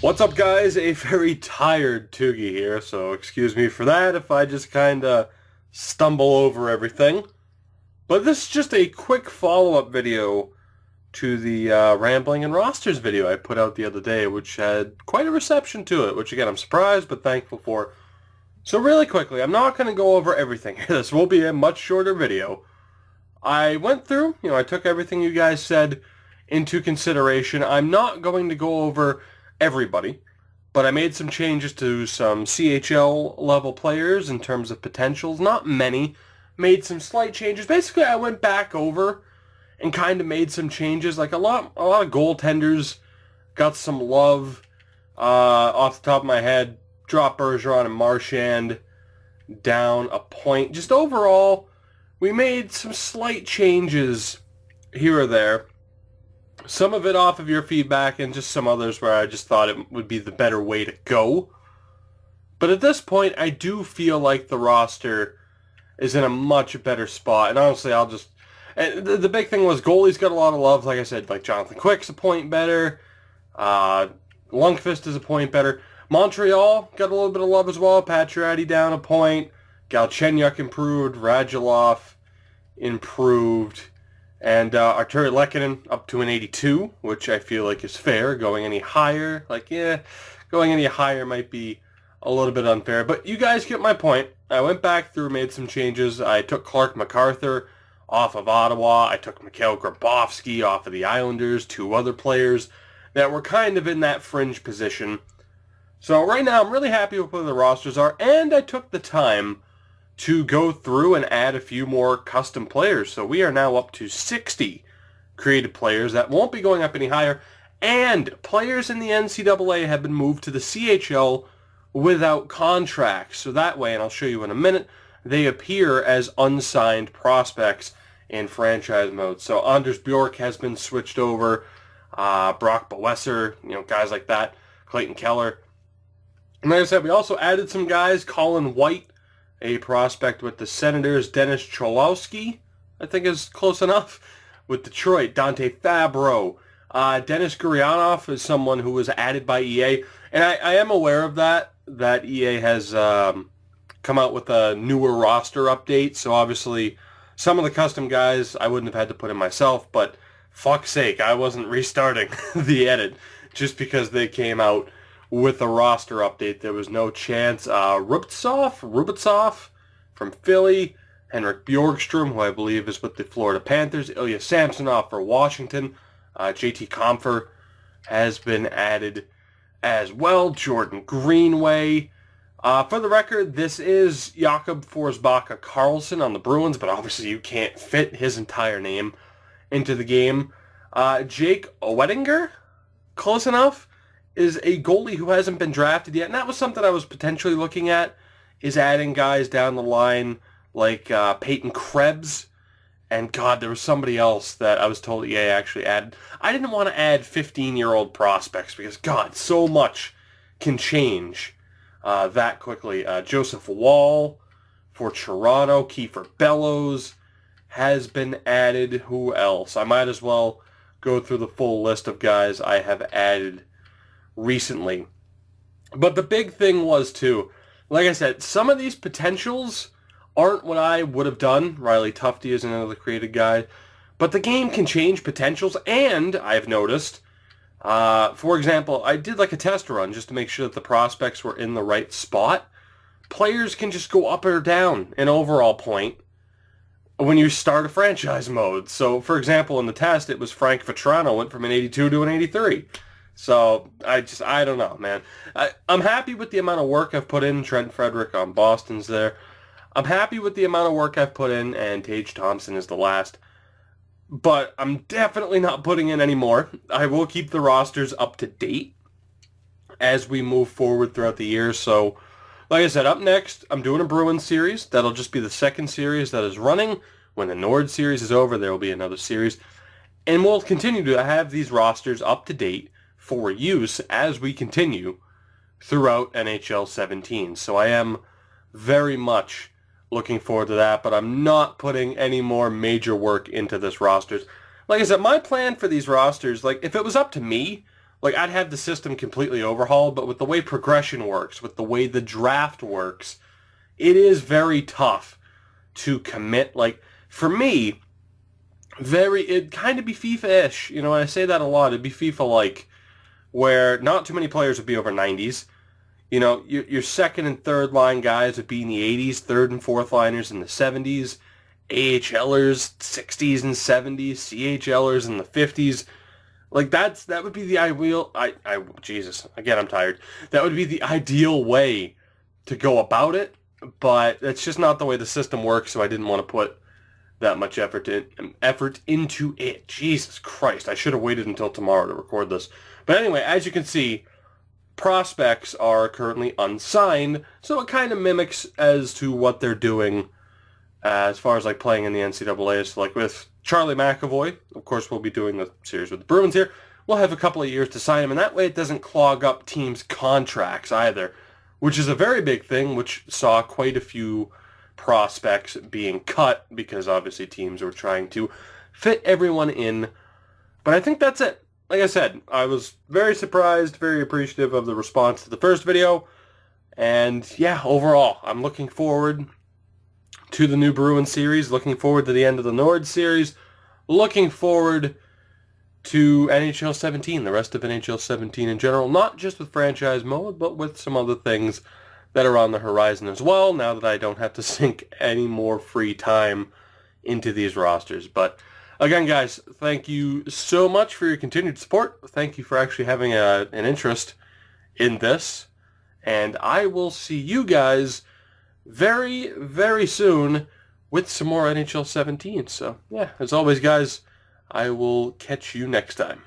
What's up, guys? A very tired Toogie here, so excuse me for that if I just kind of stumble over everything. But this is just a quick follow-up video to the Rambling and Rosters video I put out the other day, which had quite a reception to it, which again, I'm surprised but thankful for. So really quickly, I'm not going to go over everything. This will be a much shorter video. I went through, I took everything you guys said into consideration. I'm not going to go over everybody, but I made some changes to some CHL level players in terms of potentials. Not many. Made some slight changes. Basically, I went back over and kind of made some changes. Like a lot of goaltenders got some love. Off the top of my head, dropped Bergeron and Marchand down a point. Just overall, we made some slight changes here or there. Some of it off of your feedback and just some others where I just thought it would be the better way to go. But at this point, I do feel like the roster is in a much better spot. And honestly, And the big thing was goalies got a lot of love. Like I said, like Jonathan Quick's a point better. Lundqvist is a point better. Montreal got a little bit of love as well. Pacioretty down a point. Galchenyuk improved. Radulov improved. And Arturi Lehkonen up to an 82, which I feel like is fair. Going any higher, going any higher might be a little bit unfair. But you guys get my point. I went back through, made some changes. I took Clark MacArthur off of Ottawa. I took Mikhail Grabovski off of the Islanders. Two other players that were kind of in that fringe position. So right now, I'm really happy with where the rosters are. And I took the time to go through and add a few more custom players. So we are now up to 60 created players that won't be going up any higher. And players in the NCAA have been moved to the CHL without contracts. So that way, and I'll show you in a minute, they appear as unsigned prospects in franchise mode. So Anders Bjork has been switched over. Brock Boeser, guys like that. Clayton Keller. And like I said, we also added some guys. Colin White, a prospect with the Senators. Dennis Cholowski, I think is close enough, with Detroit. Dante Fabro. Dennis Gurianov is someone who was added by EA. And I am aware of that EA has come out with a newer roster update. So obviously, some of the custom guys I wouldn't have had to put in myself. But fuck's sake, I wasn't restarting the edit just because they came out with a roster update. There was no chance. Rubtsov from Philly, Henrik Bjorkstrom, who I believe is with the Florida Panthers, Ilya Samsonov for Washington, JT Compher has been added as well, Jordan Greenway. For the record, this is Jakob Forsbacka Karlsson on the Bruins, but obviously you can't fit his entire name into the game. Jake Oettinger, close enough, is a goalie who hasn't been drafted yet, and that was something I was potentially looking at, is adding guys down the line like Peyton Krebs, and God, there was somebody else that I was told EA actually added. I didn't want to add 15-year-old prospects because, God, so much can change that quickly. Joseph Wall for Toronto, Kiefer Bellows has been added. Who else? I might as well go through the full list of guys I have added recently. But the big thing was, too, like I said, some of these potentials aren't what I would have done. Riley Tufte is another created guy. But the game can change potentials, and I've noticed, for example, I did like a test run just to make sure that the prospects were in the right spot. Players can just go up or down an overall point when you start a franchise mode. So, for example, in the test, it was Frank Vetrano went from an 82 to an 83. So, I don't know, man. I'm happy with the amount of work I've put in. Trent Frederick on Boston's there. I'm happy with the amount of work I've put in, and Tage Thompson is the last. But I'm definitely not putting in any more. I will keep the rosters up to date as we move forward throughout the year. So, like I said, up next, I'm doing a Bruins series. That'll just be the second series that is running. When the Nord series is over, there will be another series. And we'll continue to have these rosters up to date for use as we continue throughout NHL 17. So I am very much looking forward to that, but I'm not putting any more major work into this rosters. Like I said, my plan for these rosters, like if it was up to me, like, I'd have the system completely overhauled, but with the way progression works, with the way the draft works, it is very tough to commit. Like, for me, it'd kind of be FIFA-ish. You know, and I say that a lot. It'd be FIFA-like, where not too many players would be over 90s. You know, your second and third line guys would be in the 80s, third and fourth liners in the 70s, AHLers 60s and 70s, CHLers in the 50s. Like, that would be the ideal. Jesus, again, I'm tired. That would be the ideal way to go about it, but it's just not the way the system works. So I didn't want to put that much effort into it. Jesus Christ, I should have waited until tomorrow to record this. But anyway, as you can see, prospects are currently unsigned, so it kind of mimics as to what they're doing as far as like playing in the NCAA. So like with Charlie McAvoy, of course we'll be doing the series with the Bruins here. We'll have a couple of years to sign him, and that way it doesn't clog up teams' contracts either, which is a very big thing, which saw quite a few prospects being cut because obviously teams were trying to fit everyone in. But I think that's it. Like I said, I was very surprised, very appreciative of the response to the first video. And yeah, overall, I'm looking forward to the new Bruins series, looking forward to the end of the Nord series, looking forward to NHL 17, the rest of NHL 17 in general, not just with franchise mode, but with some other things that are on the horizon as well, now that I don't have to sink any more free time into these rosters. But again, guys, thank you so much for your continued support. Thank you for actually having an interest in this. And I will see you guys very, very soon with some more NHL 17. So, yeah, as always, guys, I will catch you next time.